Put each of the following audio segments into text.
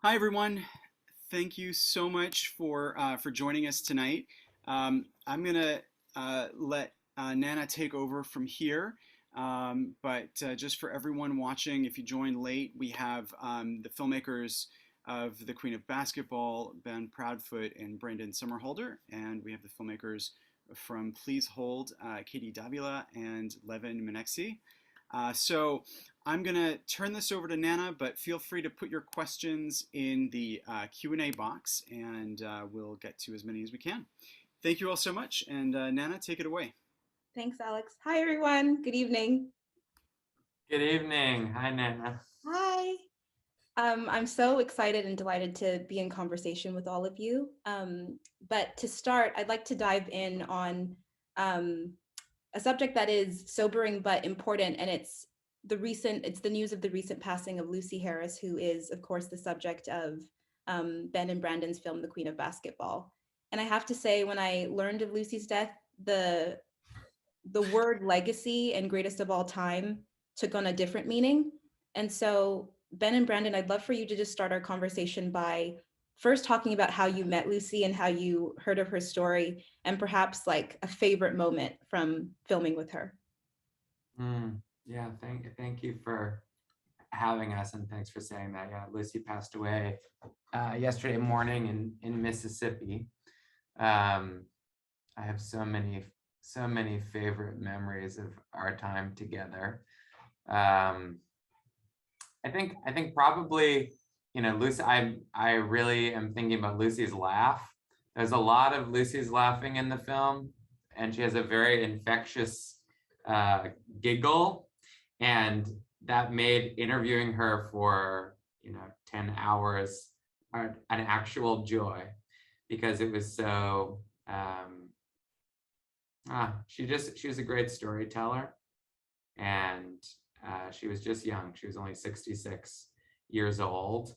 Hi, everyone. Thank you so much for joining us tonight. I'm gonna let Nana take over from here. But just for everyone watching, if you joined late, we have the filmmakers of The Queen of Basketball, Ben Proudfoot and Brendan Somerhalder, and we have the filmmakers from Please Hold, Katie Dávila and Levin Menekse. So I'm going to turn this over to Nana, but feel free to put your questions in the Q&A box, and we'll get to as many as we can. Thank you all so much, and Nana, take it away. Thanks, Alex. Hi, everyone. Good evening. Good evening. Hi, Nana. Hi. I'm so excited and delighted to be in conversation with all of you. But to start, I'd like to dive in on a subject that is sobering but important, and it's the news of the recent passing of Lucy Harris, who is, of course, the subject of Ben and Brandon's film, The Queen of Basketball. And I have to say, when I learned of Lucy's death, the word legacy and greatest of all time took on a different meaning. And so, Ben and Brandon, I'd love for you to just start our conversation by first talking about how you met Lucy and how you heard of her story, and perhaps like a favorite moment from filming with her. Yeah, thank you for having us, and thanks for saying that. Yeah, Lucy passed away yesterday morning in Mississippi. I have so many favorite memories of our time together. I think probably, Lucy, I really am thinking about Lucy's laugh. There's a lot of Lucy's laughing in the film, and she has a very infectious giggle, and that made interviewing her for 10 hours an actual joy, because it was so she was a great storyteller, and she was just young. She was only 66 years old,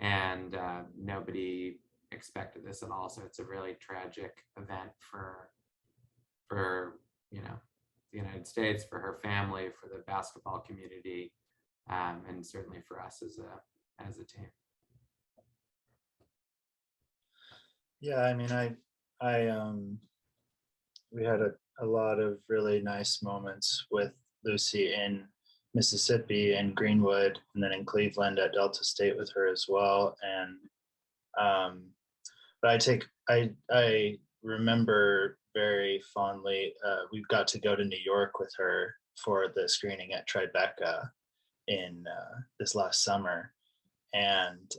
and nobody expected this at all. So it's a really tragic event for the United States, for her family, for the basketball community, and certainly for us as a team. Yeah, I mean, we had a lot of really nice moments with Lucy in Mississippi and Greenwood, and then in Cleveland at Delta State with her as well. And but I remember very fondly, we got to go to New York with her for the screening at Tribeca in this last summer, and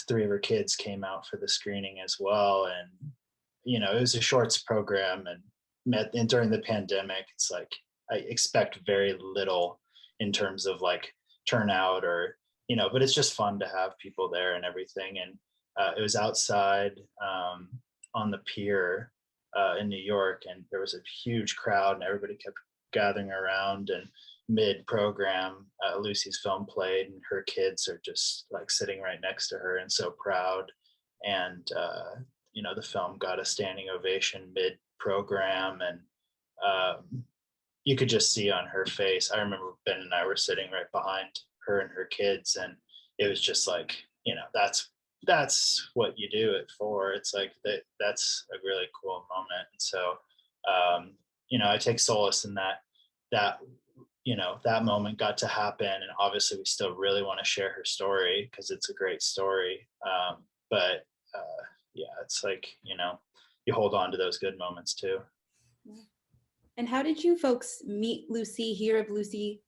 three of her kids came out for the screening as well. And it was a shorts program, and during the pandemic, it's like I expect very little in terms of like turnout or but it's just fun to have people there and everything. And it was outside on the pier in New York, and there was a huge crowd, and everybody kept gathering around. And mid-program, Lucy's film played, and her kids are just like sitting right next to her and so proud. And the film got a standing ovation mid-program, and you could just see on her face. I remember Ben and I were sitting right behind her and her kids, and it was just like, that's what you do it for. It's like that's a really cool moment. And so I take solace in that that moment got to happen. And obviously we still really want to share her story because it's a great story. But yeah, it's like, you hold on to those good moments too. And how did you folks meet Lucy, hear of Lucy?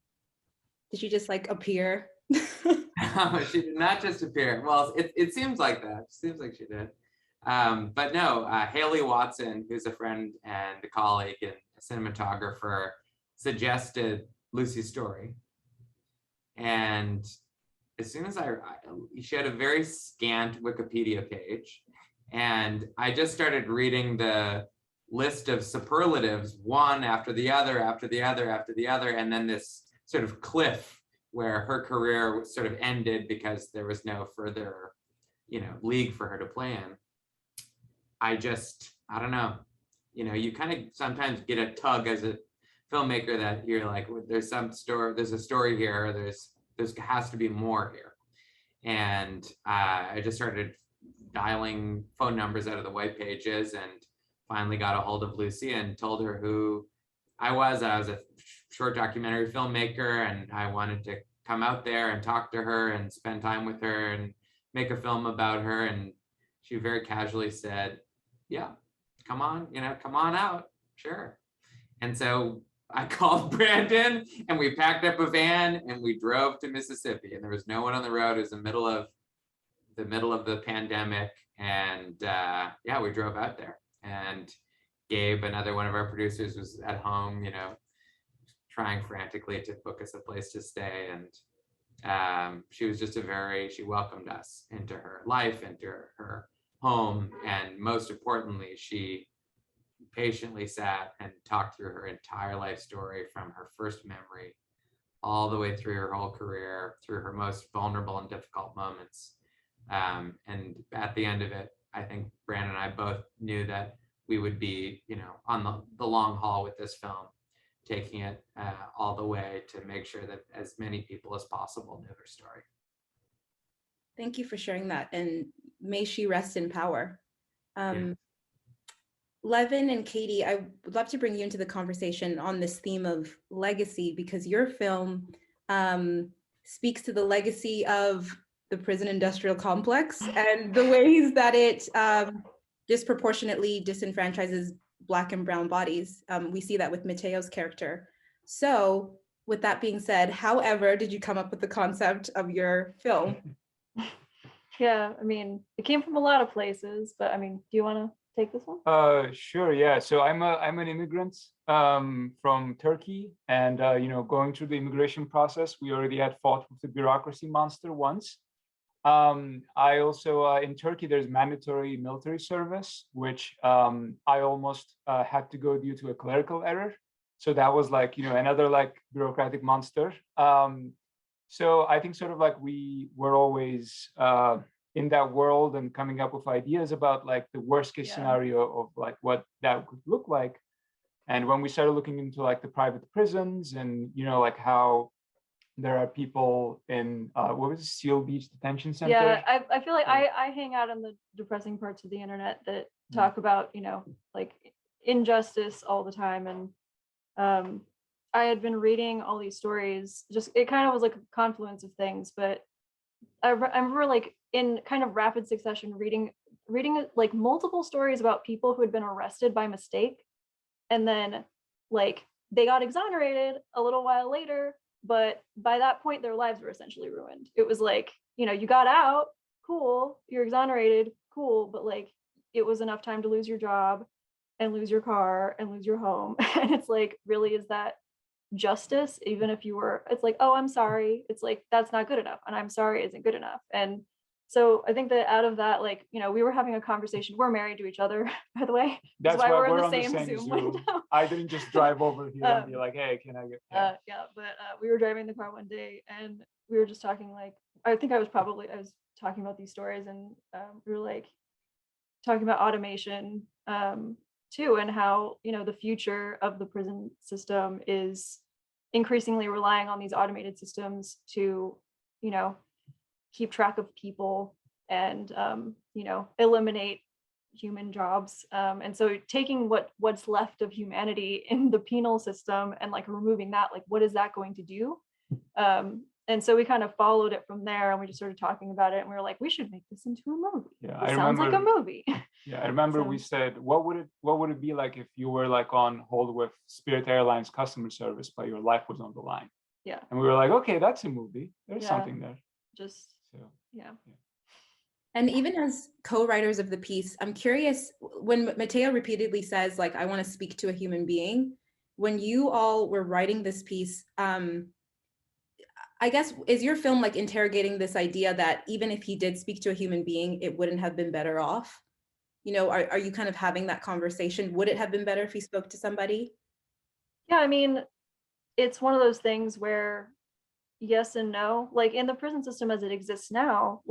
Did she just like appear? No, she did not just appear. Well, it seems like that. It seems like she did. But no, Haley Watson, who's a friend and a colleague and a cinematographer, suggested Lucy's story. And as soon as she had a very scant Wikipedia page, and I just started reading the list of superlatives, one after the other, after the other, after the other, and then this sort of cliff where her career sort of ended because there was no further, league for her to play in. I don't know, you kind of sometimes get a tug as a filmmaker that you're like, there's a story here, there has to be more here. And I just started dialing phone numbers out of the white pages and finally got a hold of Lucia and told her who I was. I was a short documentary filmmaker, and I wanted to come out there and talk to her and spend time with her and make a film about her. And she very casually said, yeah, come on, come on out, sure. And so I called Brandon and we packed up a van and we drove to Mississippi, and there was no one on the road. It was the middle of the pandemic. And yeah, we drove out there, and Gabe, another one of our producers, was at home, trying frantically to book us a place to stay. And she was just she welcomed us into her life, into her home. And most importantly, she patiently sat and talked through her entire life story, from her first memory all the way through her whole career, through her most vulnerable and difficult moments. And at the end of it, I think Brandon and I both knew that we would be, on the long haul with this film, taking it all the way to make sure that as many people as possible knew her story. Thank you for sharing that, and may she rest in power. Levin and Katie, I would love to bring you into the conversation on this theme of legacy, because your film speaks to the legacy of the prison industrial complex and the ways that it disproportionately disenfranchises Black and brown bodies. We see that with Mateo's character. So with that being said, however did you come up with the concept of your film? Yeah, I mean, it came from a lot of places, but I mean, do you want to take this one? Sure, yeah. So I'm an immigrant from Turkey, and going through the immigration process, we already had fought with the bureaucracy monster once. I also in Turkey there's mandatory military service, which I almost had to go due to a clerical error. So that was another bureaucratic monster. So I think sort of we were always in that world and coming up with ideas about the worst case scenario of what that could look like. And when we started looking into the private prisons and how there are people in what was it, Seal Beach Detention Center. Yeah, I feel like I hang out on the depressing parts of the internet that talk about injustice all the time. And I had been reading all these stories. Just it kind of was like a confluence of things, but I remember in kind of rapid succession reading multiple stories about people who had been arrested by mistake, and then they got exonerated a little while later, but by that point their lives were essentially ruined. It was you got out, cool, you're exonerated, cool, but it was enough time to lose your job and lose your car and lose your home. And it's really, is that justice? Even if you were, it's oh, I'm sorry, it's that's not good enough, and I'm sorry isn't good enough. And so I think that out of that, we were having a conversation. We're married to each other, by the way. That's why we're in the same Zoom Zoom. window. I didn't just drive over here and be hey, can I get yeah, but we were driving the car one day and we were just talking I think I was talking about these stories, and we were talking about automation too, and how the future of the prison system is increasingly relying on these automated systems to keep track of people and eliminate human jobs, and so taking what's left of humanity in the penal system and removing that, what is that going to do? And so we kind of followed it from there, and we just started talking about it, and we were we should make this into a movie. Yeah, it sounds like a movie. Yeah, I remember we said, what would it be like if you were on hold with Spirit Airlines customer service, but your life was on the line? Yeah. And we were okay, that's a movie. There's something there. Just yeah. And even as co-writers of the piece, I'm curious, when Mateo repeatedly says, I want to speak to a human being, when you all were writing this piece, I guess, is your film interrogating this idea that even if he did speak to a human being, it wouldn't have been better off? Are you kind of having that conversation? Would it have been better if he spoke to somebody? Yeah, I mean, it's one of those things where yes and no. In the prison system as it exists now,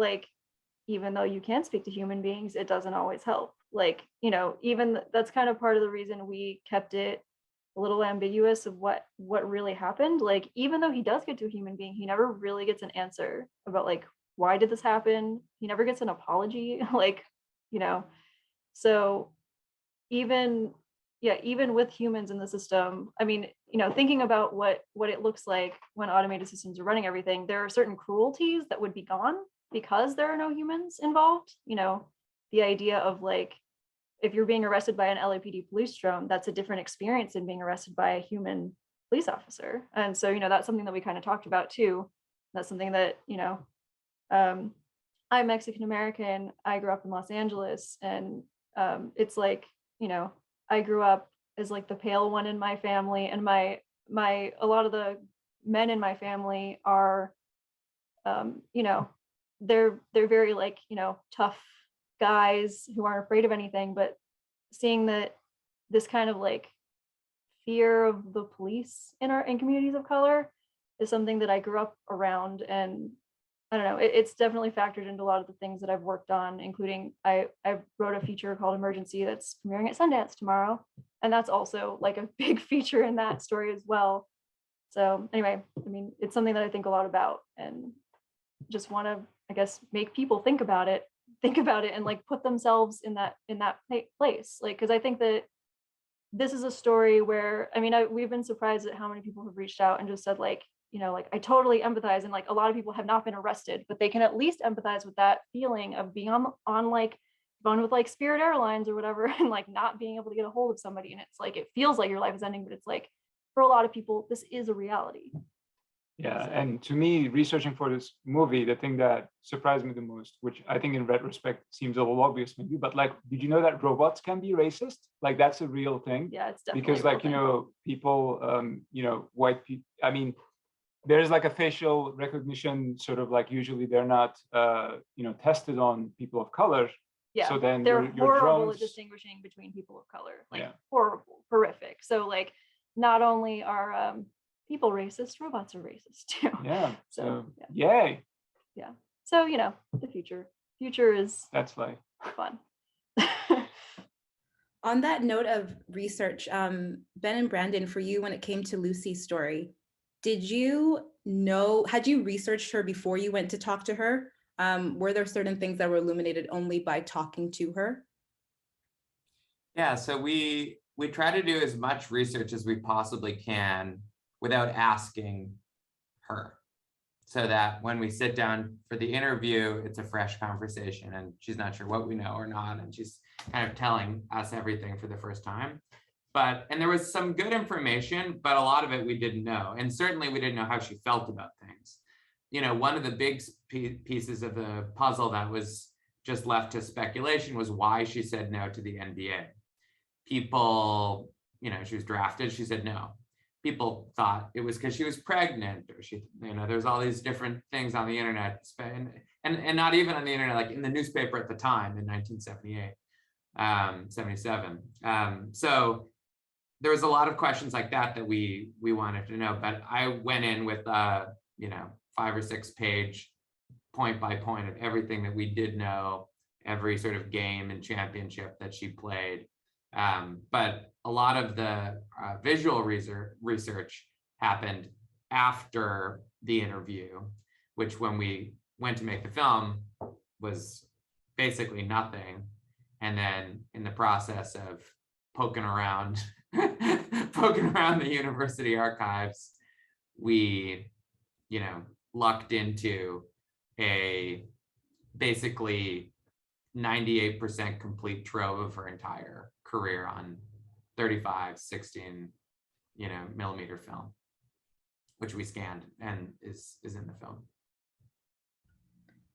even though you can speak to human beings, it doesn't always help. Even that's kind of part of the reason we kept it a little ambiguous of what really happened. Even though he does get to a human being, he never really gets an answer about why did this happen? He never gets an apology. Like, so even with humans in the system, I mean, thinking about what it looks like when automated systems are running everything, there are certain cruelties that would be gone because there are no humans involved. The idea of like, if you're being arrested by an LAPD police drone, that's a different experience than being arrested by a human police officer. And so, that's something that we kind of talked about too. That's something that, I'm Mexican American. I grew up in Los Angeles, and it's like, I grew up as like the pale one in my family, and a lot of the men in my family are, they're very like, tough guys who aren't afraid of anything. But seeing that this kind of like fear of the police in communities of color is something that I grew up around, and I don't know, it's definitely factored into a lot of the things that I've worked on, including I wrote a feature called Emergency that's premiering at Sundance tomorrow, and that's also like a big feature in that story as well. So anyway, I mean, it's something that I think a lot about, and just want to, I guess, make people think about it and like put themselves in that place, like, because I think that this is a story where, I mean, we've been surprised at how many people have reached out and just said like, like I totally empathize, and like a lot of people have not been arrested, but they can at least empathize with that feeling of being on like phone with like Spirit Airlines or whatever, and like not being able to get a hold of somebody, and it's like it feels like your life is ending, but it's like for a lot of people this is a reality. Yeah, and to me, researching for this movie, the thing that surprised me the most, which I think in retrospect seems a little obvious maybe, but like, did you know that robots can be racist? Like that's a real thing. Yeah, it's definitely because like people, white people. I mean, there's like a facial recognition sort of like usually they're not tested on people of color. Yeah, so then they're your horrible drones, at distinguishing between people of color, like Yeah. horrible, horrific. So like not only are people racist, robots are racist too. Yeah. So yay. Yeah. So the future is That's like fun. On that note of research, Ben and Brandon, for you, when it came to Lucy's story, had you researched her before you went to talk to her? Were there certain things that were illuminated only by talking to her? Yeah, so we try to do as much research as we possibly can without asking her, so that when we sit down for the interview, it's a fresh conversation and she's not sure what we know or not, and she's kind of telling us everything for the first time. And there was some good information, but a lot of it we didn't know. And certainly we didn't know how she felt about things. One of the big pieces of the puzzle that was just left to speculation was why she said no to the NBA. People, she was drafted, she said no. People thought it was because she was pregnant, or there's all these different things on the internet, and not even on the internet, like in the newspaper at the time in 1978, 77. So there was a lot of questions like that we wanted to know, but I went in with 5 or 6 page point by point of everything that we did know, every sort of game and championship that she played. But a lot of the visual research happened after the interview, which when we went to make the film was basically nothing. And then in the process of poking around the university archives, we, lucked into a basically 98% complete trove of her entire career on 35, 16, millimeter film, which we scanned and is in the film.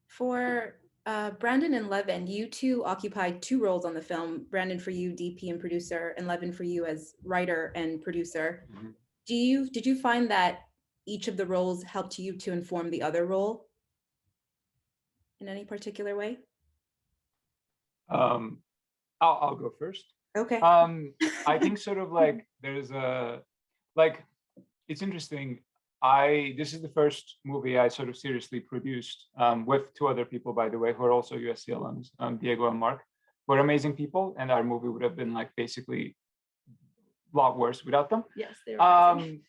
For Brandon and Levin, you two occupied 2 roles on the film. Brandon for you, DP and producer, and Levin for you as writer and producer. Mm-hmm. Did you find that each of the roles helped you to inform the other role in any particular way? I'll go first. Okay. I think sort of like there's it's interesting. This is the first movie I sort of seriously produced with 2 other people, by the way, who are also USC alums, Diego and Mark. We're amazing people, and our movie would have been like basically a lot worse without them. Yes, they were amazing.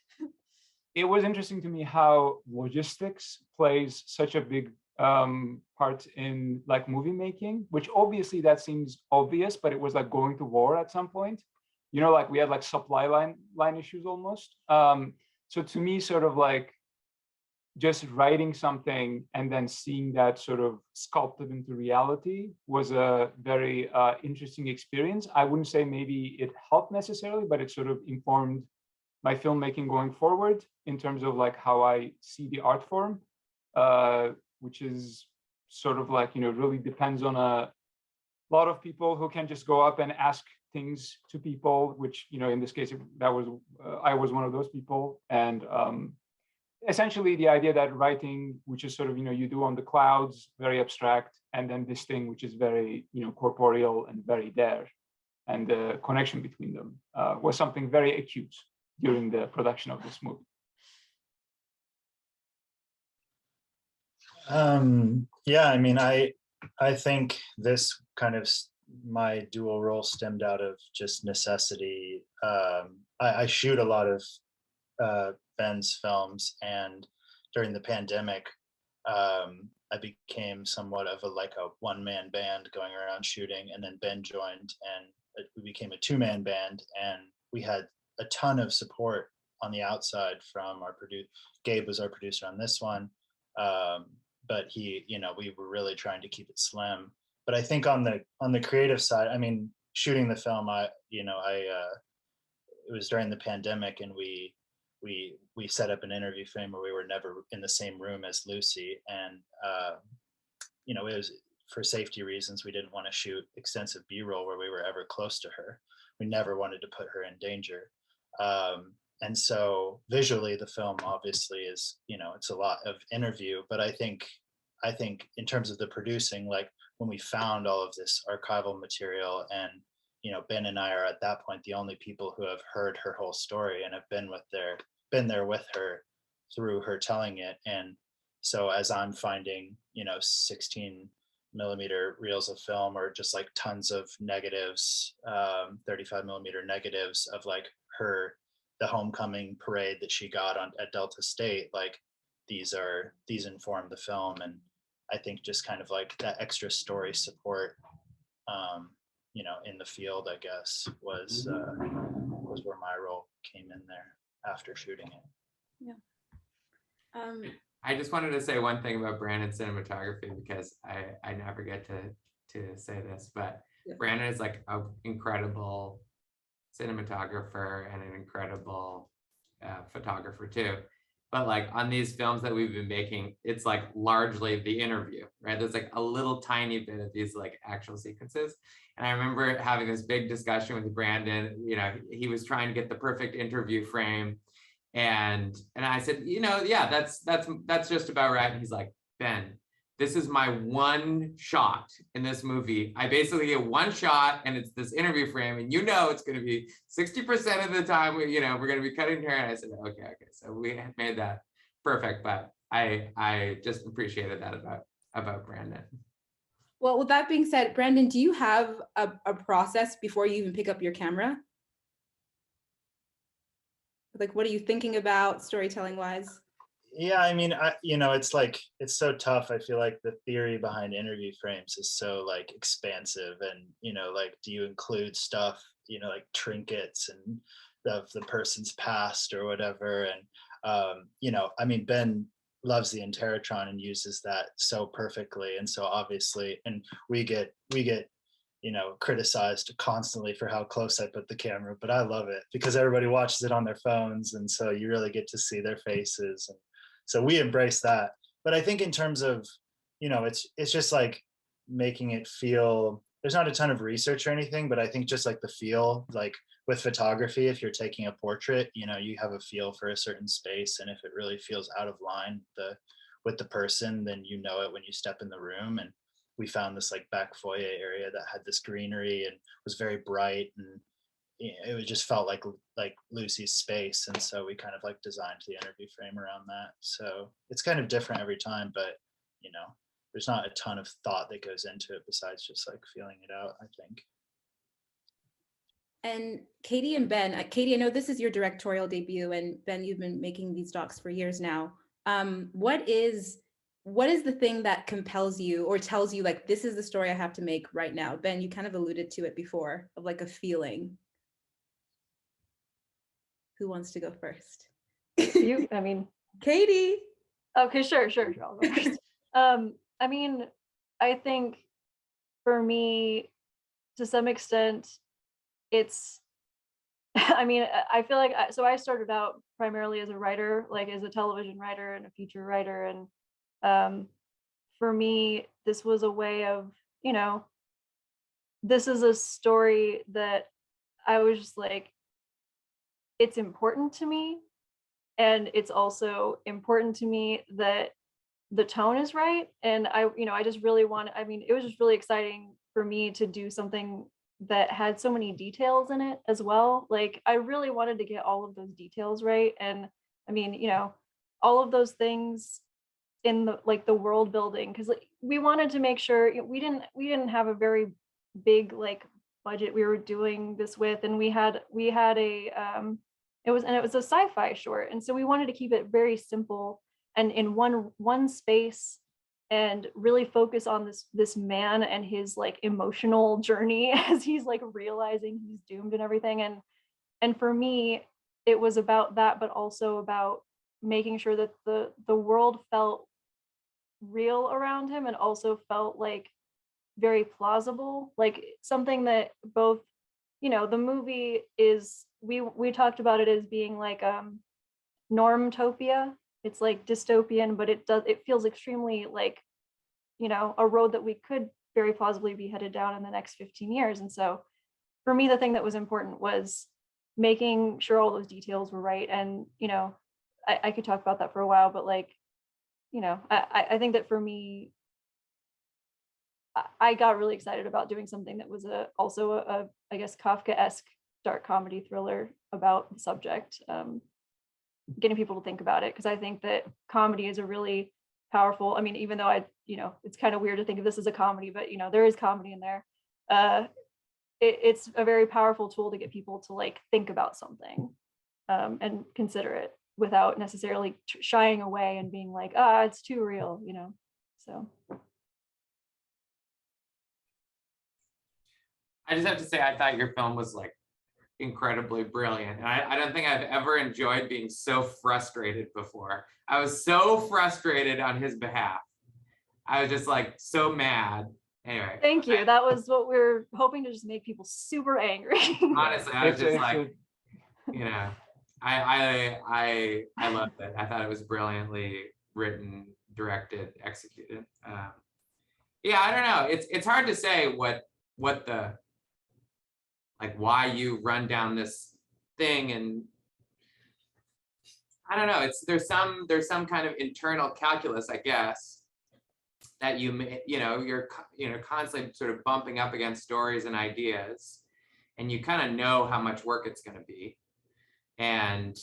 It was interesting to me how logistics plays such a big part in like movie making, which obviously that seems obvious, but it was like going to war at some point. You know, like we had like supply line issues almost. So to me, sort of like just writing something and then seeing that sort of sculpted into reality was a very interesting experience. I wouldn't say maybe it helped necessarily, but it sort of informed my filmmaking going forward in terms of like how I see the art form, which is sort of like, you know, really depends on a lot of people who can just go up and ask things to people, which, you know, in this case, that was, I was one of those people. And essentially the idea that writing, which is sort of, you know, you do on the clouds, very abstract, and then this thing, which is very, you know, corporeal and very there. And the connection between them was something very acute during the production of this movie. Yeah, I mean, I think this kind of my dual role stemmed out of just necessity. I shoot a lot of Ben's films, and during the pandemic, I became somewhat of a one-man band going around shooting, and then Ben joined, and we became a two-man band, and we had a ton of support on the outside from our producer. Gabe was our producer on this one. But he, you know, we were really trying to keep it slim. But I think on the creative side, I mean, shooting the film, it was during the pandemic, and we set up an interview frame where we were never in the same room as Lucy, and you know, it was for safety reasons. We didn't want to shoot extensive B-roll where we were ever close to her. We never wanted to put her in danger. And so visually the film obviously is, you know, it's a lot of interview, but I think in terms of the producing, like when we found all of this archival material, and, you know, Ben and I are at that point the only people who have heard her whole story and have been there with her through her telling it. And so as I'm finding, you know, 16 millimeter reels of film, or just like tons of negatives, 35 millimeter negatives of like the homecoming parade that she got at Delta State, like these inform the film. And I think just kind of like that extra story support, you know, in the field, I guess, was where my role came in there after shooting it. Yeah. I just wanted to say one thing about Brandon's cinematography, because I never get to say this, but yeah. Brandon is like an incredible cinematographer and an incredible photographer too. But like on these films that we've been making, it's like largely the interview, right? There's like a little tiny bit of these like actual sequences. And I remember having this big discussion with Brandon. You know, he was trying to get the perfect interview frame. And I said, you know, yeah, that's just about right. And he's like, Ben, this is my one shot in this movie. I basically get one shot, and it's this interview frame, and you know it's going to be 60% of the time we're going to be cutting here. And I said, okay. So we made that perfect, but I just appreciated that about Brandon. Well, with that being said, Brandon, do you have a process before you even pick up your camera? Like, what are you thinking about storytelling wise? Yeah, I mean, you know, it's like, it's so tough. I feel like the theory behind interview frames is so like expansive, and, you know, like, do you include stuff, you know, like trinkets and the person's past or whatever? And, you know, I mean, Ben loves the Interrotron and uses that so perfectly. And so obviously, and we get, you know, criticized constantly for how close I put the camera, but I love it because everybody watches it on their phones. And so you really get to see their faces. And so we embrace that. But I think in terms of, you know, it's just like making it feel, there's not a ton of research or anything, but I think just like the feel, like with photography, if you're taking a portrait, you know, you have a feel for a certain space. And if it really feels out of line with the person, then you know it when you step in the room. And we found this like back foyer area that had this greenery and was very bright, and it just felt like Lucy's space. And so we kind of like designed the interview frame around that. So it's kind of different every time, but, you know, there's not a ton of thought that goes into it besides just like feeling it out, I think. And Katie and Ben, Katie, I know this is your directorial debut, and Ben, you've been making these docs for years now. What is what is the thing that compels you or tells you like, this is the story I have to make right now? Ben, you kind of alluded to it before, of like a feeling. Who wants to go first? You, I mean, Katie. okay, sure. I'll go first. I mean, I think for me, to some extent, it's, I mean, I feel like, so I started out primarily as a writer, like as a television writer and a feature writer. And for me, this was a way of, you know, this is a story that I was just like, it's important to me. And it's also important to me that the tone is right. And I just really I mean, it was just really exciting for me to do something that had so many details in it as well. Like I really wanted to get all of those details right. And I mean, you know, all of those things in the like the world building, because like, we wanted to make sure we didn't have a very big like budget we were doing this with, and we had a it was a sci-fi short, and so we wanted to keep it very simple and in one space, and really focus on this man and his like emotional journey as he's like realizing he's doomed and everything. And for me, it was about that, but also about making sure that the world felt real around him and also felt like very plausible, like something that both, you know, the movie is, we talked about it as being like normtopia. It's like dystopian, but it feels extremely like, you know, a road that we could very plausibly be headed down in the next 15 years. And so for me, the thing that was important was making sure all those details were right. And, you know, I could talk about that for a while, but like, you know, I think that for me, I got really excited about doing something that was also a I guess Kafka-esque dark comedy thriller about the subject, getting people to think about it, because I think that comedy is a really powerful, I mean, even though you know, it's kind of weird to think of this as a comedy, but you know, there is comedy in there. It's a very powerful tool to get people to like think about something and consider it without necessarily shying away and being like, it's too real, you know. So I just have to say, I thought your film was like incredibly brilliant. And I don't think I've ever enjoyed being so frustrated before. I was so frustrated on his behalf. I was just like so mad. Anyway. Thank you. That was what we were hoping, to just make people super angry. Honestly, I was just like, you know, I loved it. I thought it was brilliantly written, directed, executed. Yeah, I don't know. It's hard to say what the, like, why you run down this thing, and I don't know. There's some kind of internal calculus, I guess, that you're constantly sort of bumping up against stories and ideas, and you kind of know how much work it's going to be, and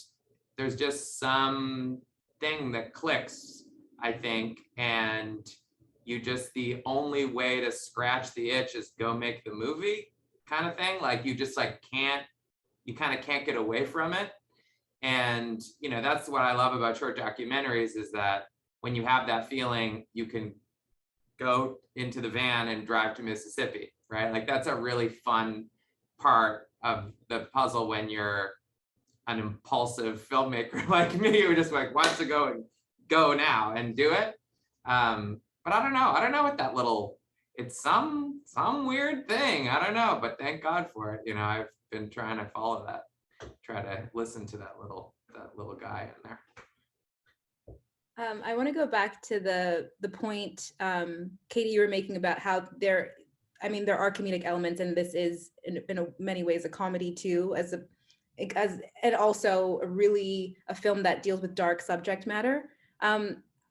there's just some thing that clicks, I think, and the only way to scratch the itch is go make the movie kind of thing. Like you just like can't get away from it. And you know, that's what I love about short documentaries, is that when you have that feeling, you can go into the van and drive to Mississippi, right? Like that's a really fun part of the puzzle when you're an impulsive filmmaker like me, who just like wants to go now and do it. But I don't know what that little, it's some weird thing. I don't know, but thank God for it. You know, I've been trying to follow that, try to listen to that little guy in there. I want to go back to the point, Katie, you were making about how there are comedic elements, and this is in many ways a comedy too, and also a film that deals with dark subject matter.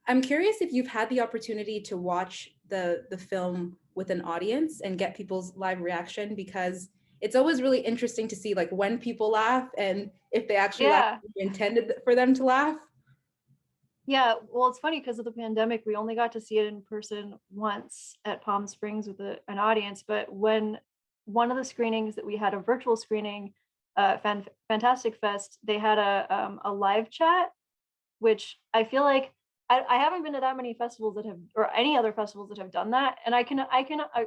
I'm curious if you've had the opportunity to watch the film with an audience and get people's live reaction, because it's always really interesting to see like when people laugh and if they actually laugh, intended for them to laugh. Yeah, well, it's funny because of the pandemic, we only got to see it in person once at Palm Springs with an audience. But when one of the screenings that we had, a virtual screening, Fantastic Fest, they had a live chat, which I feel like I haven't been to that many festivals that have, or any other festivals that have done that. And I can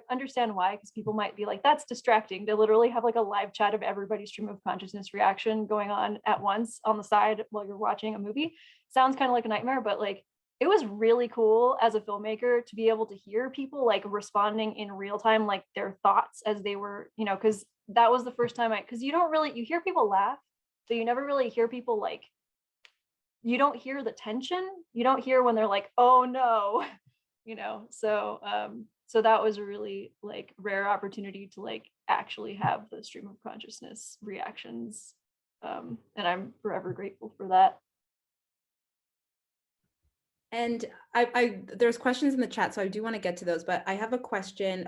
understand why, because people might be like, that's distracting. They literally have like a live chat of everybody's stream of consciousness reaction going on at once on the side while you're watching a movie. Sounds kind of like a nightmare, but like, it was really cool as a filmmaker to be able to hear people like responding in real time, like their thoughts as they were, you know, because that was the first time because you hear people laugh, but you never really hear people like, you don't hear the tension. You don't hear when they're like, oh no, you know? So, so that was a really like rare opportunity to like actually have the stream of consciousness reactions. And I'm forever grateful for that. And there's questions in the chat, so I do want to get to those, but I have a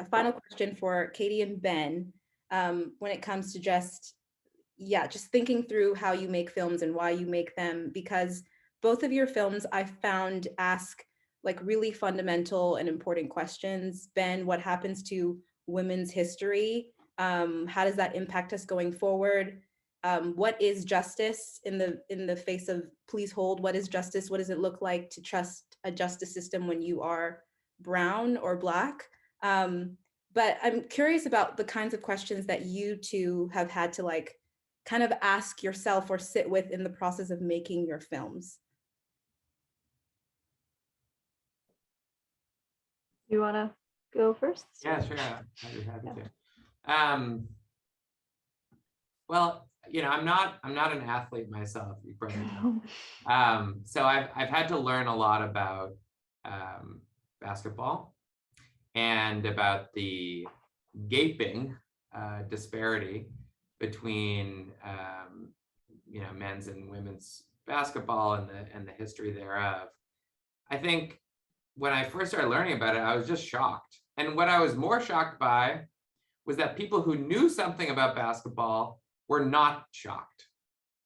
final question for Katie and Ben, when it comes to just thinking through how you make films and why you make them, because both of your films I found ask like really fundamental and important questions. Ben, what happens to women's history? How does that impact us going forward? What is justice in the face of please hold? What is justice? What does it look like to trust a justice system when you are brown or Black? But I'm curious about the kinds of questions that you two have had to like kind of ask yourself or sit with in the process of making your films. You want to go first? Yeah, sure. I'd be happy to. Well, you know, I'm not an athlete myself, you probably know. So I've had to learn a lot about basketball and about the gaping disparity between you know, men's and women's basketball and the history thereof. I think when I first started learning about it, I was just shocked. And what I was more shocked by was that people who knew something about basketball were not shocked.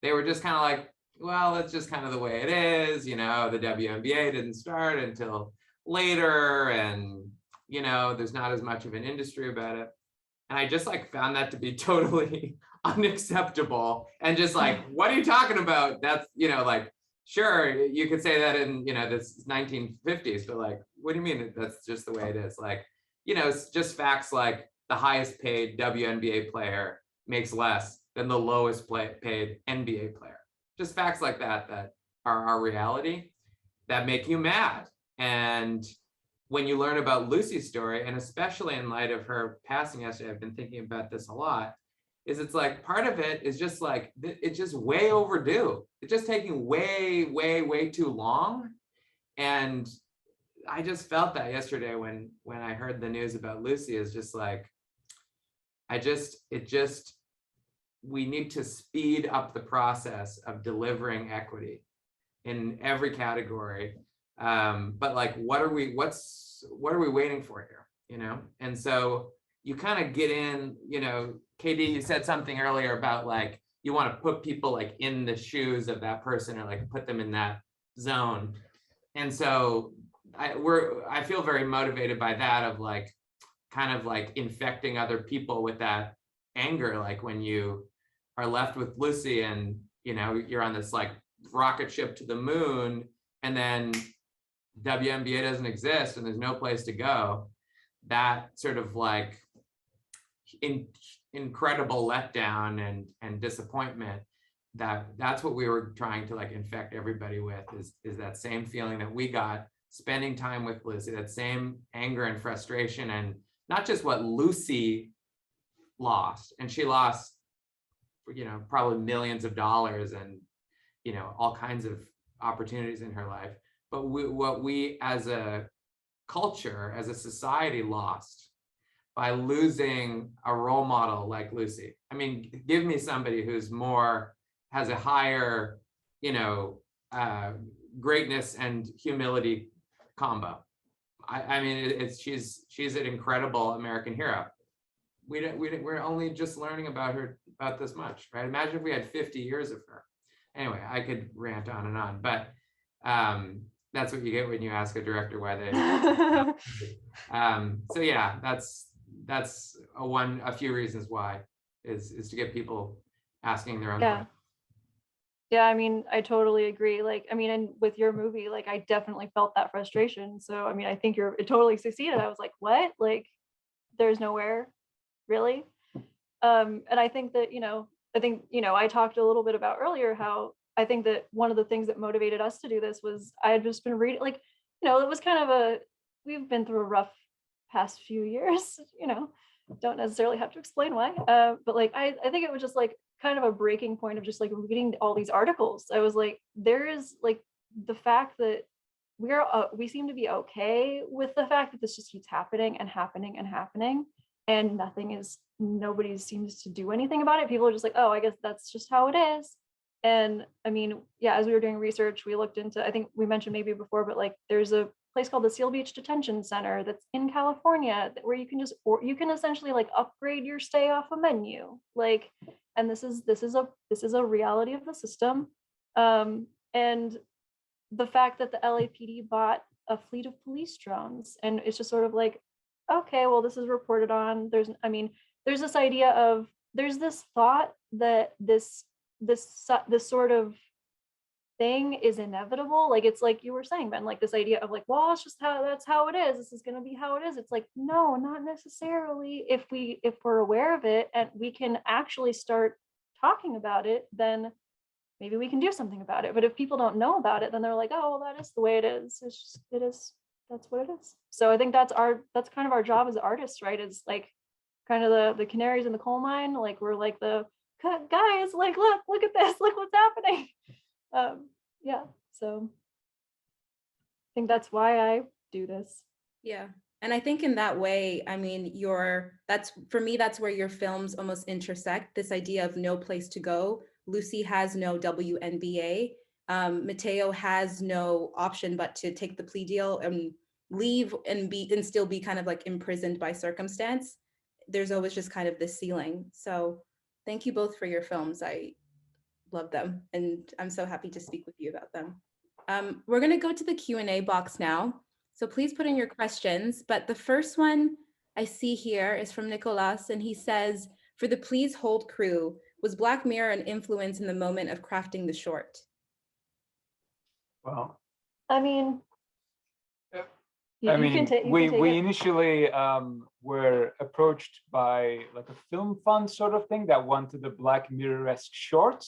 They were just kind of like, well, it's just kind of the way it is. You know, the WNBA didn't start until later, and, you know, there's not as much of an industry about it. And I just like found that to be totally unacceptable. And just like, what are you talking about? That's, you know, like, sure, you could say that in, you know, this 1950s, but like, what do you mean that's just the way it is? Like, you know, it's just facts like the highest paid WNBA player makes less than the lowest paid NBA player. Just facts like that that are our reality that make you mad. And when you learn about Lucy's story, and especially in light of her passing yesterday, I've been thinking about this a lot, is it's like part of it is just like, it's just way overdue. It's just taking way, way, way too long. And I just felt that yesterday when I heard the news about Lucy, is just like, we need to speed up the process of delivering equity in every category. But like, what are we waiting for here? You know? And so you kind of get in, you know, KD, you said something earlier about like, you want to put people like in the shoes of that person, or like put them in that zone. And so I feel very motivated by that, of like, kind of like infecting other people with that anger. Like when you are left with Lucy and, you know, you're on this like rocket ship to the moon, and then WNBA doesn't exist and there's no place to go, that sort of like incredible letdown and disappointment, that's what we were trying to like infect everybody with, is that same feeling that we got spending time with Lucy, that same anger and frustration, and not just what Lucy lost, and she lost, you know, probably millions of dollars and, you know, all kinds of opportunities in her life, but what we as a culture, as a society, lost by losing a role model like Lucy. I mean, give me somebody who's has a higher, you know, greatness and humility combo. I mean, she's an incredible American hero. We're only just learning about her about this much, right? Imagine if we had 50 years of her. Anyway, I could rant on, but that's what you get when you ask a director why they. So yeah, that's a few reasons why is to get people asking their own questions. Yeah, I mean, I totally agree. Like, I mean, and with your movie, like, I definitely felt that frustration. So, I mean, I think it totally succeeded. I was like, what? Like, there's nowhere, really? And I think that, I talked a little bit about earlier how I think that one of the things that motivated us to do this was I had just been reading, like, it was kind of we've been through a rough past few years, don't necessarily have to explain why. But like, I think it was just like kind of a breaking point of just like reading all these articles. I was like, there is like the fact that we seem to be okay with the fact that this just keeps happening and happening and happening, and nobody seems to do anything about it. People are just like, oh, I guess that's just how it is. And I mean, yeah, as we were doing research, we looked into, I think we mentioned maybe before, but like there's a place called the Seal Beach Detention Center that's in California where you can essentially like upgrade your stay off a menu. Like, and this is a reality of the system. And the fact that the LAPD bought a fleet of police drones, and it's just sort of like, okay, well, this is reported on. There's this idea of, there's this thought that this sort of thing is inevitable. Like, it's like you were saying, Ben, like this idea of like, well, it's just that's how it is. This is going to be how it is. It's like, no, not necessarily. If we're aware of it and we can actually start talking about it, then maybe we can do something about it. But if people don't know about it, then they're like, oh, well, that is the way it is. It's just, it is, that's what it is. So I think that's kind of our job as artists, right? Is like kind of the canaries in the coal mine. Like, we're like the guys, like, look at this, look what's happening. Yeah, so I think that's why I do this. Yeah. And I think in that way, I mean, that's where your films almost intersect, this idea of no place to go. Lucy has no WNBA. Mateo has no option but to take the plea deal and leave and still be kind of like imprisoned by circumstance. There's always just kind of this ceiling. So thank you both for your films. I love them, and I'm so happy to speak with you about them. We're going to go to the Q&A box now. So please put in your questions. But the first one I see here is from Nicolas, and he says, for the Please Hold crew, was Black Mirror an influence in the moment of crafting the short? Well, I mean, we initially were approached by like a film fund sort of thing that wanted a Black Mirror-esque short.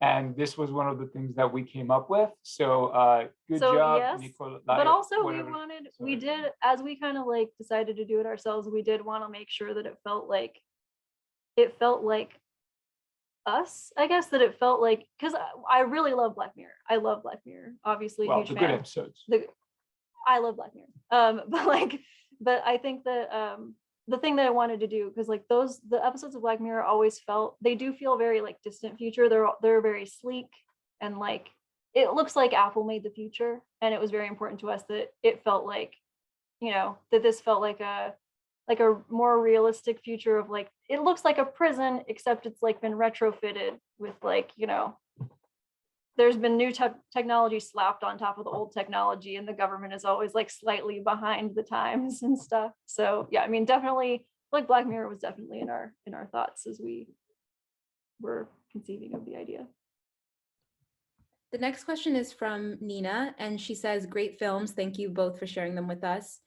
And this was one of the things that we came up with. So good job, yes, Nicola. But also whatever. we did, as we kind of like decided to do it ourselves, we did want to make sure that it felt like us, I guess, that it felt like, because I really love Black Mirror. I love Black Mirror, obviously. Well, huge the fan. good episodes. I love Black Mirror. But I think that the thing that I wanted to do, because like the episodes of Black Mirror always they do feel very like distant future. They're very sleek, and like it looks like Apple made the future, and it was very important to us that it felt like, that this felt like a more realistic future of like, it looks like a prison, except it's like been retrofitted with like, there's been new technology slapped on top of the old technology, and the government is always like slightly behind the times and stuff. So yeah, I mean, definitely like Black Mirror was definitely in our thoughts as we were conceiving of the idea. The next question is from Nina, and she says, great films. Thank you both for sharing them with us.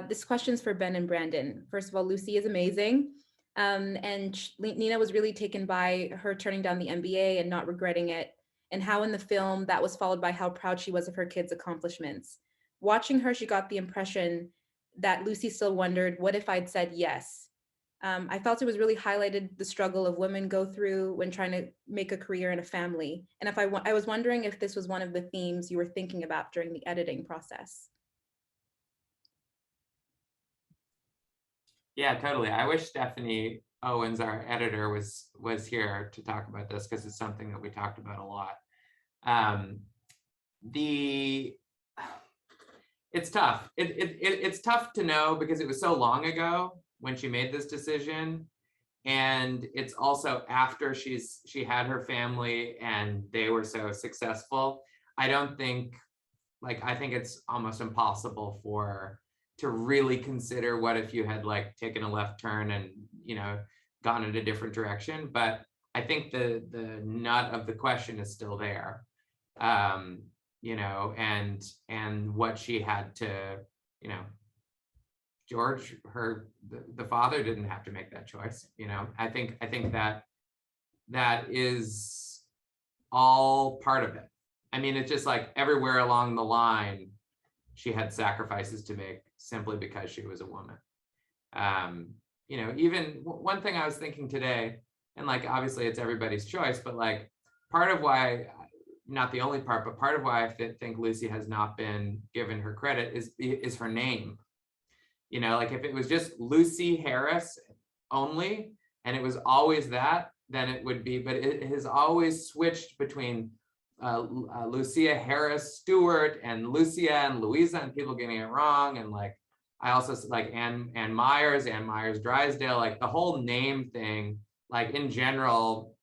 This question's for Ben and Brandon. First of all, Lucy is amazing. And Nina was really taken by her turning down the MBA and not regretting it, and how in the film that was followed by how proud she was of her kids' accomplishments. Watching her, she got the impression that Lucy still wondered, what if I'd said yes? I felt it was really highlighted the struggle of women go through when trying to make a career in a family. And I was wondering if this was one of the themes you were thinking about during the editing process. Yeah, totally. I wish Stephanie Owens, our editor, was here to talk about this, because it's something that we talked about a lot. It's tough. It's tough to know because it was so long ago when she made this decision, and it's also after she had her family and they were so successful. I think it's almost impossible to really consider what if you had like taken a left turn and gone in a different direction. But I think the nut of the question is still there, you know, and what she had to, you know, George, the father didn't have to make that choice, you know. I think that is all part of it. I mean, it's just like everywhere along the line, she had sacrifices to make simply because she was a woman. You know, even one thing I was thinking today, and like obviously it's everybody's choice, but like part of why, not the only part, but part of why I think Lucy has not been given her credit is her name. You know, like if it was just Lucy Harris only, and it was always that, then it would be, but it has always switched between Lucia Harris Stewart and Lucia and Louisa, and people getting it wrong. And like, I also like Ann Myers Drysdale, like the whole name thing, like in general,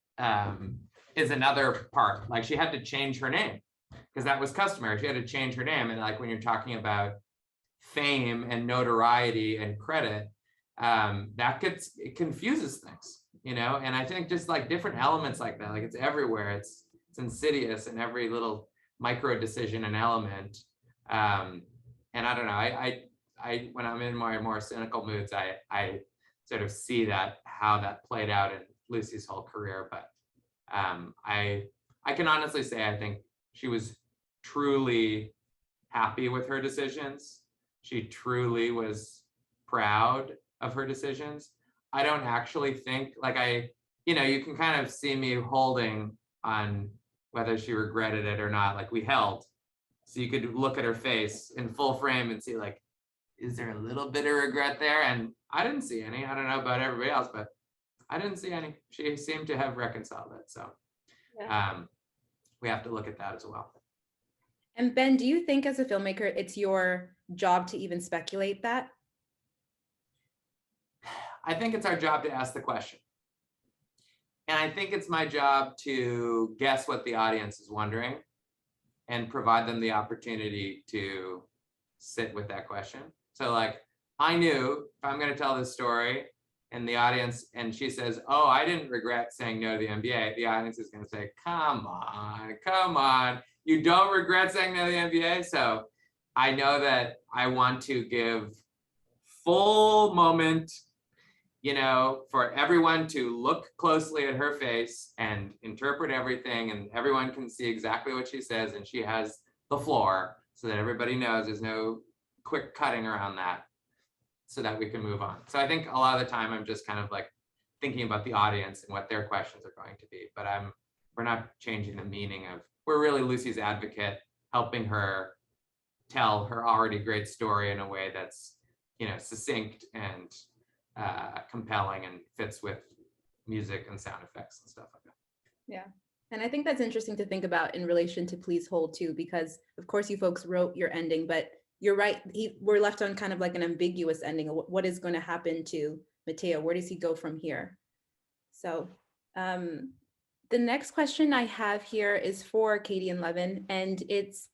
is another part. Like she had to change her name because that was customary. She had to change her name. And like when you're talking about fame and notoriety and credit, it confuses things, you know. And I think just like different elements like that, like it's everywhere, it's insidious in every little micro decision and element. And I don't know, I when I'm in my more cynical moods, I sort of see that how that played out in Lucy's whole career. But I can honestly say I think she was truly happy with her decisions. She truly was proud of her decisions. I don't actually think, like you know, you can kind of see me holding on whether she regretted it or not. Like we held, so you could look at her face in full frame and see like, is there a little bit of regret there? And I didn't see any. I don't know about everybody else, but I didn't see any. She seemed to have reconciled it. So we have to look at that as well. And Ben, do you think as a filmmaker, it's your job to even speculate that? I think it's our job to ask the question. And I think it's my job to guess what the audience is wondering and provide them the opportunity to sit with that question. So like, I knew if I'm going to tell this story and the audience, and she says, oh, I didn't regret saying no to the MBA, the audience is going to say, come on. You don't regret saying no to the MBA? So I know that I want to give full moment, you know, for everyone to look closely at her face and interpret everything, and everyone can see exactly what she says, and she has the floor so that everybody knows there's no quick cutting around that, so that we can move on. So I think a lot of the time I'm just kind of like thinking about the audience and what their questions are going to be, but we're not changing the meaning of, we're really Lucy's advocate, helping her tell her already great story in a way that's, you know, succinct and compelling and fits with music and sound effects and stuff like that. Yeah. And I think that's interesting to think about in relation to Please Hold too, because of course you folks wrote your ending, but you're right, we're left on kind of like an ambiguous ending of what is going to happen to Matteo. Where does he go from here? So the next question I have here is for Katie and Levin, and it's,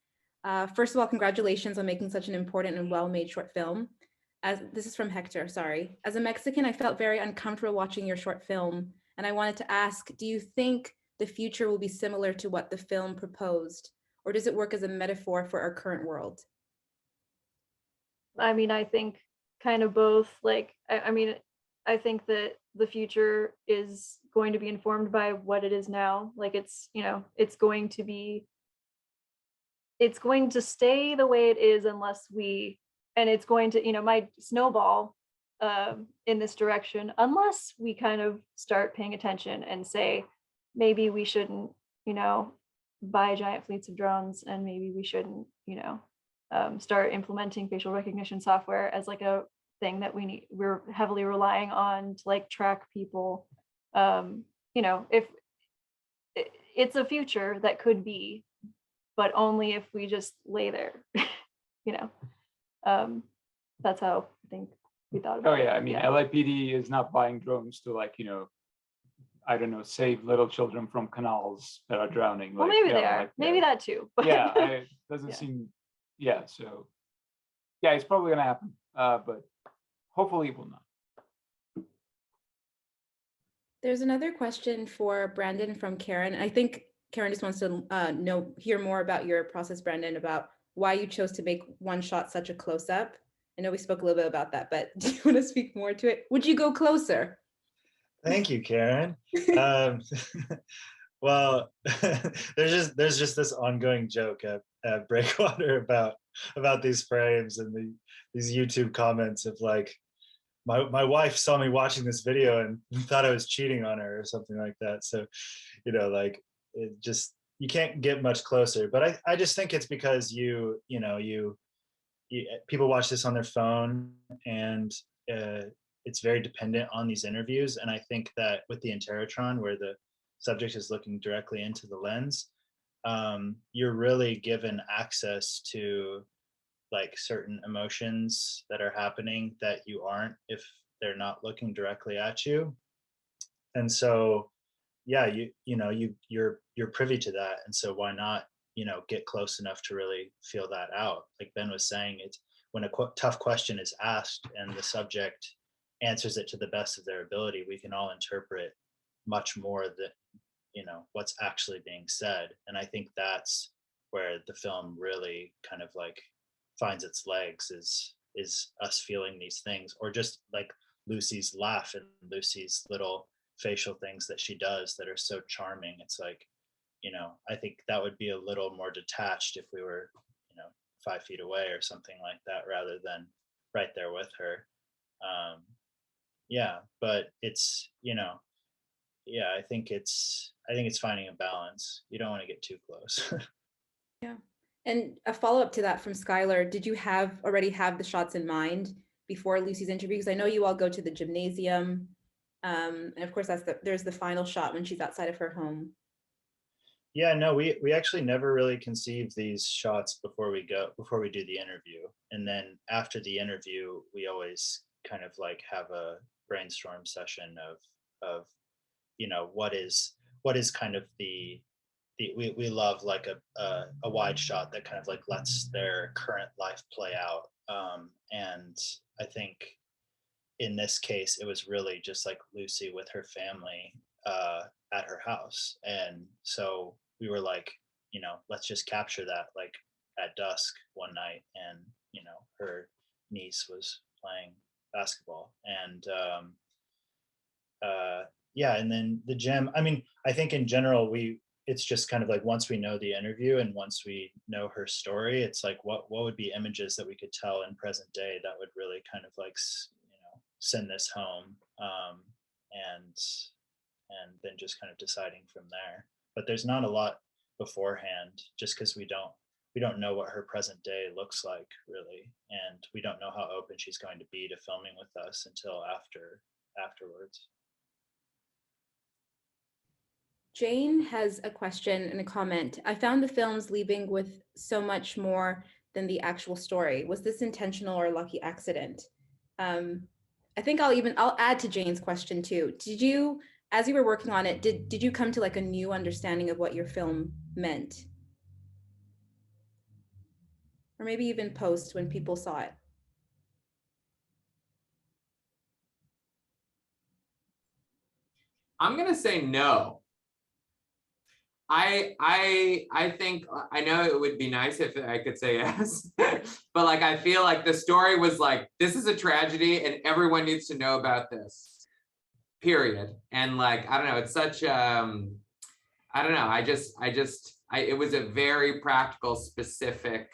first of all, congratulations on making such an important and well-made short film. This is from Hector, sorry. As a Mexican, I felt very uncomfortable watching your short film, and I wanted to ask, do you think the future will be similar to what the film proposed, or does it work as a metaphor for our current world? I mean, I think kind of both. Like, I mean, I think that the future is going to be informed by what it is now. Like it's, you know, it's going to stay the way it is unless and it's going to, you know, might snowball in this direction unless we kind of start paying attention and say, maybe we shouldn't, you know, buy giant fleets of drones, and maybe we shouldn't, you know, start implementing facial recognition software as like a thing that we're heavily relying on to like track people. You know, if it's a future that could be, but only if we just lay there, you know. That's how I think we thought about it. Oh yeah, I mean, yeah. LAPD is not buying drones to like, you know, I don't know, save little children from canals that are drowning. Well, like, maybe they are. Like, maybe that too. But yeah, it doesn't seem. Yeah, so yeah, it's probably gonna happen, but hopefully it will not. There's another question for Brandon from Karen. I think Karen just wants to hear more about your process, Brandon, about why you chose to make one shot such a close up. I know we spoke a little bit about that, but do you want to speak more to it? Would you go closer? Thank you, Karen. Well, there's just this ongoing joke at Breakwater about these frames and these YouTube comments of like, my wife saw me watching this video and thought I was cheating on her or something like that. So, like it just, you can't get much closer. But I just think it's because you people watch this on their phone, and it's very dependent on these interviews. And I think that with the Interrotron, where the subject is looking directly into the lens, you're really given access to like certain emotions that are happening that you aren't if they're not looking directly at you. And so, yeah, you're privy to that. And so why not, get close enough to really feel that out? Like Ben was saying, it's when a tough question is asked and the subject answers it to the best of their ability, we can all interpret much more than what's actually being said. And I think that's where the film really kind of like finds its legs, is us feeling these things, or just like Lucy's laugh and Lucy's little facial things that she does that are so charming. It's like, I think that would be a little more detached if we were 5 feet away or something like that, rather than right there with her. Yeah, but it's I think it's finding a balance. You don't want to get too close. Yeah. And a follow-up to that from Skylar, did you already have the shots in mind before Lucy's interview? Because I know you all go to the gymnasium. And of course, there's the final shot when she's outside of her home. Yeah, no, we actually never really conceive these shots before we do the interview. And then after the interview, we always kind of like have a brainstorm session of what is kind of we love like a wide shot that kind of like lets their current life play out. And I think in this case, it was really just like Lucy with her family at her house. And so we were like, let's just capture that like at dusk one night. And, her niece was playing basketball. And yeah, and then the gym, I mean, I think in general, it's just kind of like once we know the interview and once we know her story, it's like what would be images that we could tell in present day that would really kind of like send this home, and then just kind of deciding from there. But there's not a lot beforehand, just because we don't know what her present day looks like really, and we don't know how open she's going to be to filming with us until afterwards. Jane has a question and a comment. I found the films leaving with so much more than the actual story. Was this intentional or a lucky accident? I think I'll add to Jane's question too. Did you, as you were working on it, did you come to like a new understanding of what your film meant? Or maybe even post when people saw it? I'm gonna say no. I think, I know it would be nice if I could say yes, but like I feel like the story was like, this is a tragedy and everyone needs to know about this, period. And like, I don't know, it's such I don't know, it was a very practical, specific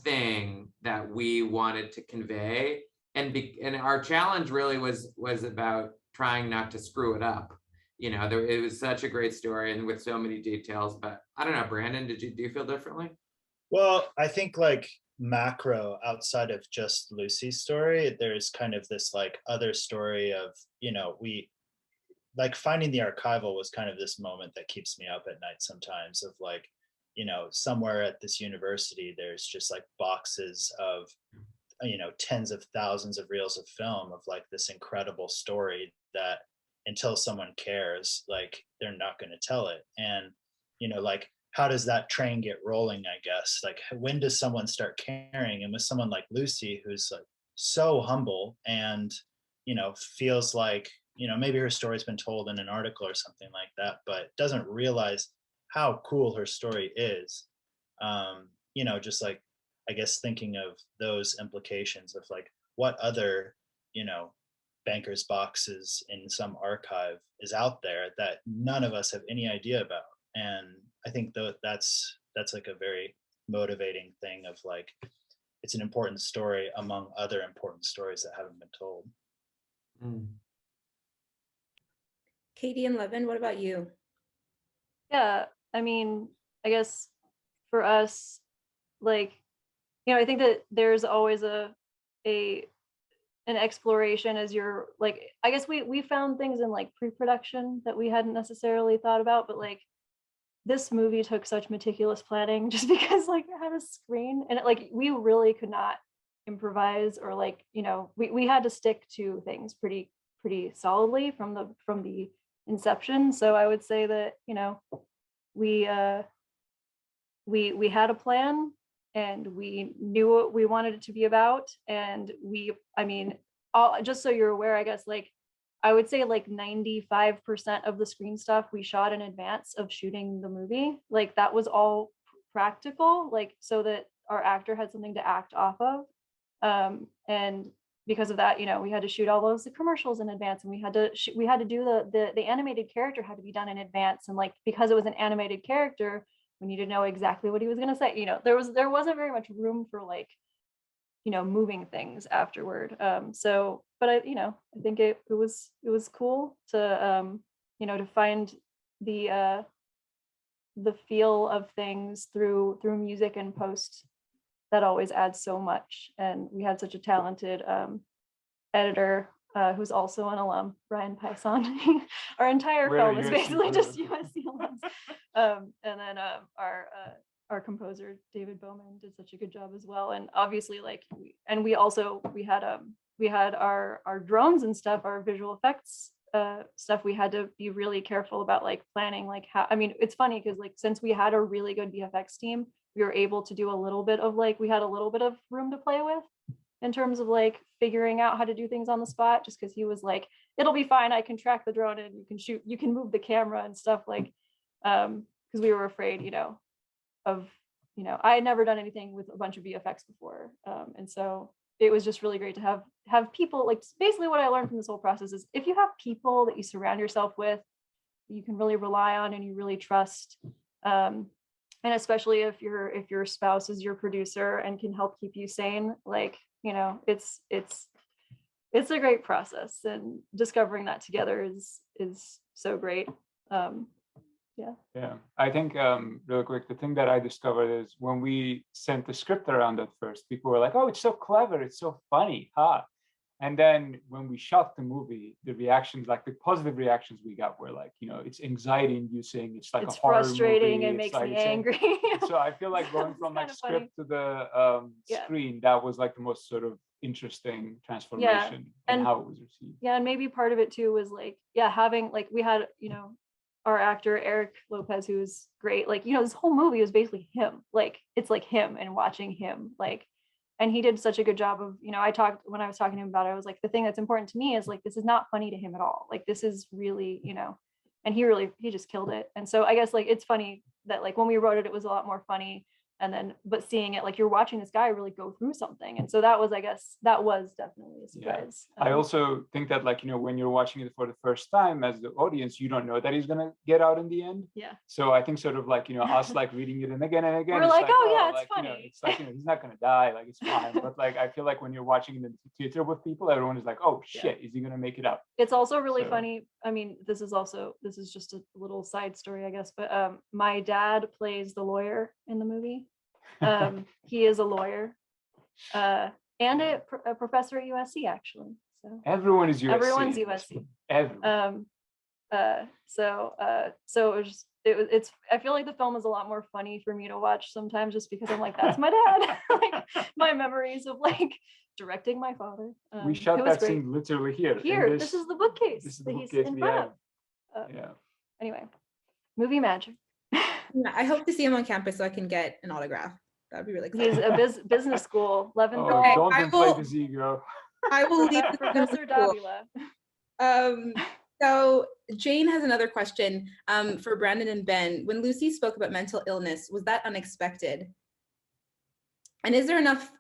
thing that we wanted to convey, and our challenge really was about trying not to screw it up. It was such a great story and with so many details. But I don't know, Brandon, do you feel differently? Well, I think like macro, outside of just Lucy's story, there's kind of this like other story of, we like finding the archival was kind of this moment that keeps me up at night sometimes, of like, somewhere at this university, there's just like boxes of, tens of thousands of reels of film of like this incredible story that until someone cares, like they're not going to tell it. And, like, how does that train get rolling, I guess? Like, when does someone start caring? And with someone like Lucy, who's like so humble and, feels like, maybe her story's been told in an article or something like that, but doesn't realize how cool her story is. Just like, I guess, thinking of those implications of like what other, banker's boxes in some archive is out there that none of us have any idea about. And I think that's like a very motivating thing of like, it's an important story among other important stories that haven't been told. Katie and Levin, what about you? Yeah, I mean, I guess for us, like, I think that there's always an exploration as you're like, I guess we found things in like pre-production that we hadn't necessarily thought about, but like this movie took such meticulous planning just because like it had a screen and like we really could not improvise or like, we had to stick to things pretty solidly from the inception. So I would say that, we had a plan and we knew what we wanted it to be about. And just so you're aware, I guess, like, I would say like 95% of the screen stuff we shot in advance of shooting the movie. Like that was all practical, like so that our actor had something to act off of. And because of that, we had to shoot all those commercials in advance, and we had to do the animated character had to be done in advance. And like, because it was an animated character, we needed to know exactly what he was going to say. There wasn't very much room for like, moving things afterward. But I think it was cool to, to find the feel of things through music and post. That always adds so much. And we had such a talented editor who's also an alum, Brian Pison. Our entire film is basically just USC alums. And then our composer David Bowman did such a good job as well. And obviously, like, we had our drones and stuff, our visual effects stuff. We had to be really careful about like planning, like how. I mean, it's funny because like since we had a really good VFX team, we were able to do a little bit of like, we had a little bit of room to play with in terms of like figuring out how to do things on the spot, just because he was like, it'll be fine, I can track the drone and you can move the camera and stuff, like because we were afraid I had never done anything with a bunch of VFX before, and so it was just really great to have people. Like basically what I learned from this whole process is if you have people that you surround yourself with, you can really rely on and you really trust, and especially if your spouse is your producer and can help keep you sane, like, it's a great process, and discovering that together is so great. Yeah, I think real quick, the thing that I discovered is when we sent the script around at first, people were like, oh, it's so clever, it's so funny, ha. And then when we shot the movie, the reactions, like the positive reactions we got were like, it's anxiety inducing, it's like it's a horror frustrating movie. and makes like, me angry. So I feel like going from like script to the screen, that was like the most sort of interesting transformation and how it was received. Yeah, and maybe part of it too was like, having like, we had, our actor Eric Lopez, who's great. Like, this whole movie was basically him. Like, it's like him and watching him. Like, and he did such a good job of, when I was talking to him about it, I was like, the thing that's important to me is like, this is not funny to him at all. Like, this is really, and he just killed it. And so I guess like, it's funny that like when we wrote it, it was a lot more funny. And then, but seeing it, like you're watching this guy really go through something. And so that was definitely a surprise. Yeah. I also think that like, when you're watching it for the first time as the audience, you don't know that he's going to get out in the end. Yeah. So I think sort of like, us like reading it and again, we're like, oh yeah, it's like, funny. It's like, he's not going to die. Like, it's fine. But like, I feel like when you're watching in the theater with people, everyone is like, oh shit, is he going to make it out? It's also really funny. I mean, this is just a little side story, I guess, but my dad plays the lawyer in the movie. He is a lawyer and a professor at USC, actually. So everyone is USC. Everyone's USC. Everyone. So it's I feel like the film is a lot more funny for me to watch sometimes, just because I'm like, that's my dad. Like my memories of like directing my father. We shot that scene literally here. This is the bookcase. This is the bookcase in front of. Anyway, movie magic. I hope to see him on campus so I can get an autograph. That'd be really exciting. He's a business school. Levin. Don't inflate his ego. I will leave Professor Dávila. So Jane has another question for Brandon and Ben. When Lucy spoke about mental illness, was that unexpected? And is there enough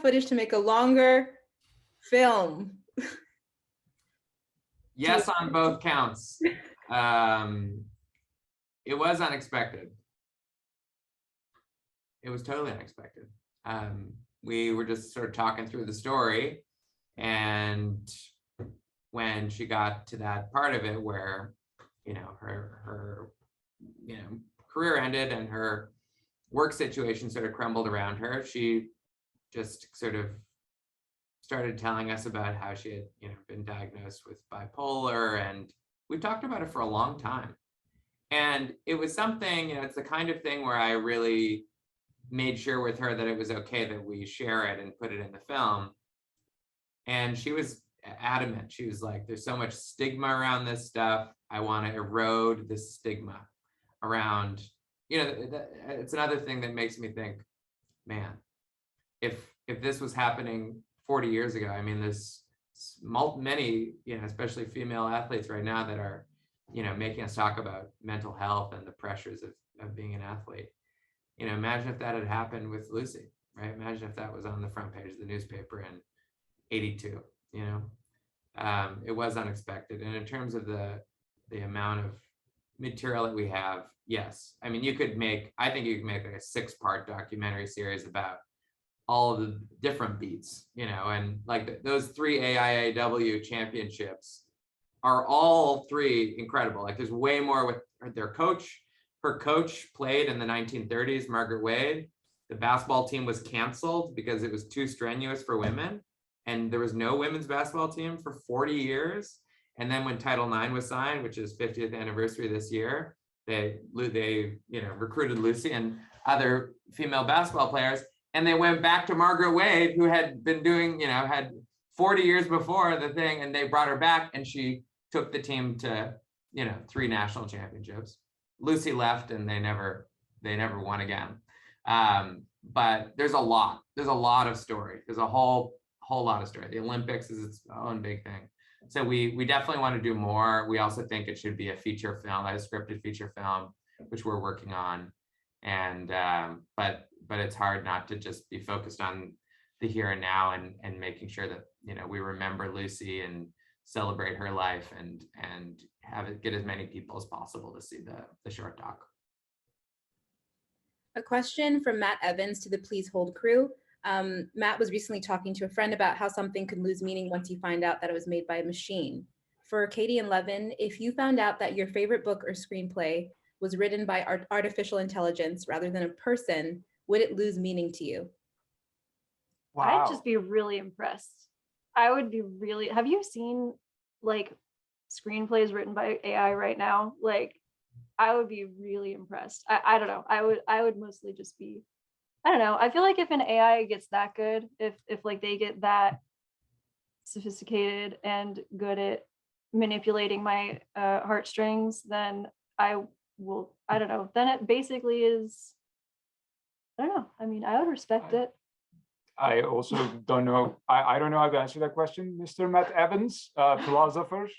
footage to make a longer film? Yes, on both counts. It was unexpected. It was totally unexpected. We were just sort of talking through the story, and when she got to that part of it where, her career ended and her work situation sort of crumbled around her, she just sort of started telling us about how she had, been diagnosed with bipolar, and we talked about it for a long time. And it was something, it's the kind of thing where I really made sure with her that it was okay that we share it and put it in the film. And she was adamant. She was like, there's so much stigma around this stuff. I want to erode this stigma around, it's another thing that makes me think, man, if this was happening 40 years ago, I mean, there's many, especially female athletes right now that are, making us talk about mental health and the pressures of being an athlete. Imagine if that had happened with Lucy, right? Imagine if that was on the front page of the newspaper in 82, it was unexpected. And in terms of the amount of material that we have, yes. I mean, I think you could make like a 6-part documentary series about all of the different beats, and like those 3 AIAW championships are all 3 incredible. Like there's way more with their coach. Her coach played in the 1930s, Margaret Wade. The basketball team was canceled because it was too strenuous for women. And there was no women's basketball team for 40 years. And then when Title IX was signed, which is 50th anniversary this year, they recruited Lucy and other female basketball players. And they went back to Margaret Wade, who had been doing, had 40 years before the thing, and they brought her back, and she took the team to, 3 national championships. Lucy left, and they never won again. But there's a lot of story. There's a whole lot of story. The Olympics is its own big thing. So we definitely want to do more. We also think it should be a feature film, like a scripted feature film, which we're working on. And but it's hard not to just be focused on the here and now and making sure that we remember Lucy and celebrate her life and have it get as many people as possible to see the short doc. A question from Matt Evans to the Please Hold crew. Matt was recently talking to a friend about how something could lose meaning once you find out that it was made by a machine. For Katie and Levin, if you found out that your favorite book or screenplay was written by artificial intelligence rather than a person, would it lose meaning to you? Wow. I'd just be really impressed. I would be really, have you seen like screenplays written by AI right now? Like, I would be really impressed. I don't know. I would mostly just be, I don't know. I feel like if an AI gets that good, if like they get that sophisticated and good at manipulating my heartstrings, then I don't know. Then it basically is, I don't know. I mean, I would respect it. I also don't know. I don't know how to answer that question, Mr. Matt Evans, philosopher.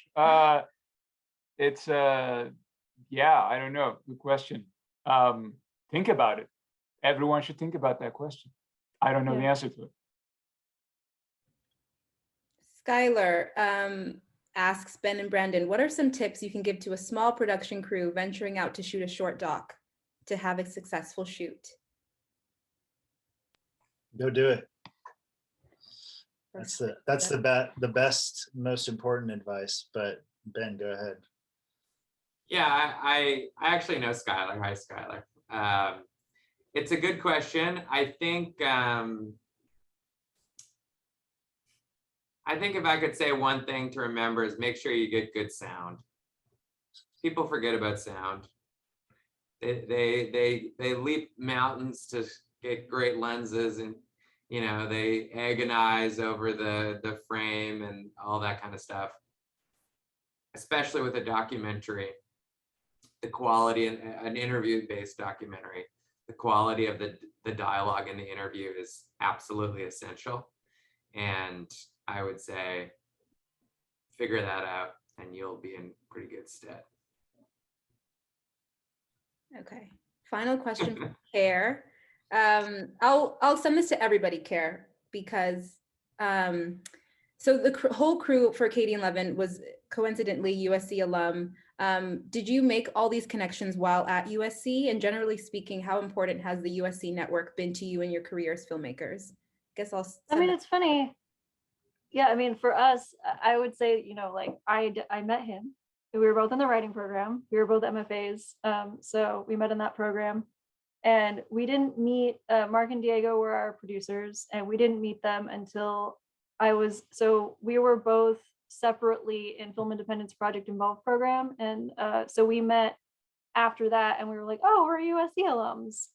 It's yeah, I don't know. Good question. Think about it. Everyone should think about that question. I don't know the answer to it. Skylar asks Ben and Brandon, what are some tips you can give to a small production crew venturing out to shoot a short doc to have a successful shoot? Go do it. That's the best, most important advice. But Ben, go ahead. Yeah, I actually know Skylar. Hi, Skylar. It's a good question. I think if I could say one thing to remember is make sure you get good sound. People forget about sound. They leap mountains to get great lenses, and they agonize over the frame and all that kind of stuff. Especially with a documentary, the quality, an interview-based documentary, the quality of the dialogue in the interview is absolutely essential. And I would say figure that out, and you'll be in pretty good stead. Okay. Final question for Care. I'll send this to everybody, Care, because so the whole crew for Katie and Levin was coincidentally USC alum. Did you make all these connections while at USC? And generally speaking, how important has the USC network been to you in your career as filmmakers? I mean, it's funny. Yeah, I mean, for us, I would say, you know, like I met him. We were both in the writing program. We were both MFAs. So we met in that program. And we didn't meet, Mark and Diego were our producers, and we didn't meet them until so we were both separately in Film Independence Project Involved program. And so we met after that, and we were like, oh, we're USC alums.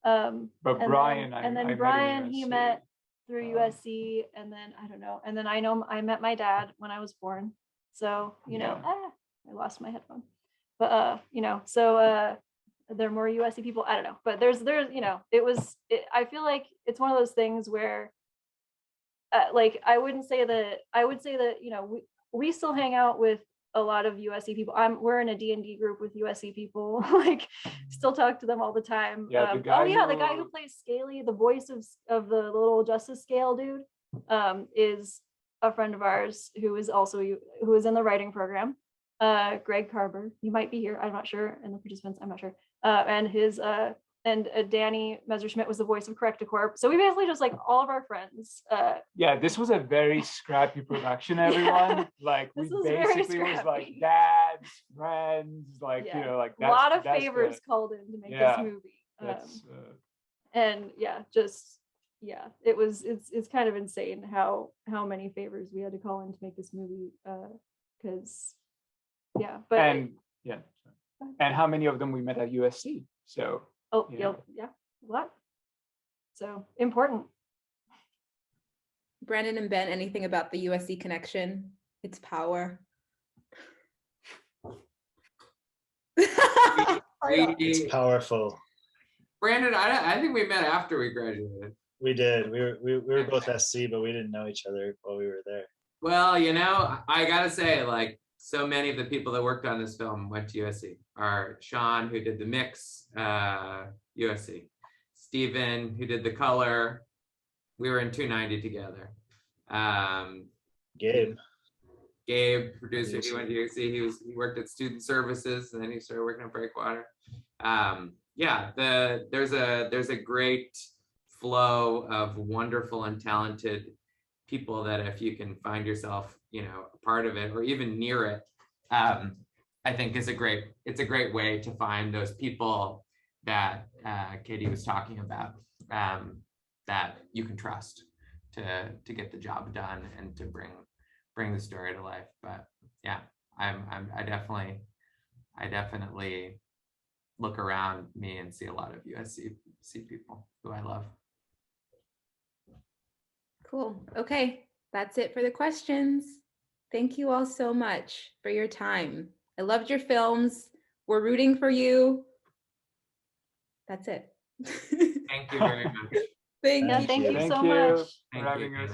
But Brian, then Brian, he met through USC, and then I don't know. And then I met my dad when I was born. So, you know, I lost my headphone. But you know, so there are more USC people. I don't know. But there's you know, I feel like it's one of those things where like I would say that, you know, we still hang out with a lot of USC people. We're in a D&D group with USC people, like still talk to them all the time. Yeah, the guy who plays Scaly, the voice of the little Justice Scale dude, is a friend of ours who is in the writing program. Greg Carver, you might be here, I'm not sure, and the participants, I'm not sure. And Danny Messerschmidt was the voice of Correcticorp. So we basically just like all of our friends. Yeah, this was a very scrappy production, everyone. Like we basically was like dads, friends, like, you know, like a lot of favors called in to make this movie. And yeah, it's kind of insane how many favors we had to call in to make this movie. Because and how many of them we met at USC. So a lot. So important. Brandon and Ben, anything about the USC connection? Its power. It's powerful. Brandon, I think we met after we graduated. We did. We were both SC, but we didn't know each other while we were there. Well, you know, I gotta say, like, so many of the people that worked on this film went to USC. Sean, who did the mix, USC. Steven, who did the color. We were in 290 together. Gabe, producer, he went to USC. He worked at Student Services, and then he started working at Breakwater. There's a great flow of wonderful and talented people that if you can find yourself, you know, a part of it or even near it, I think it's a great way to find those people that Katie was talking about, that you can trust to get the job done and to bring the story to life. But yeah, I definitely look around me and see a lot of USC people who I love. Cool. Okay, that's it for the questions. Thank you all so much for your time. I loved your films. We're rooting for you. That's it. Thank you very much. Thank you so much for having us.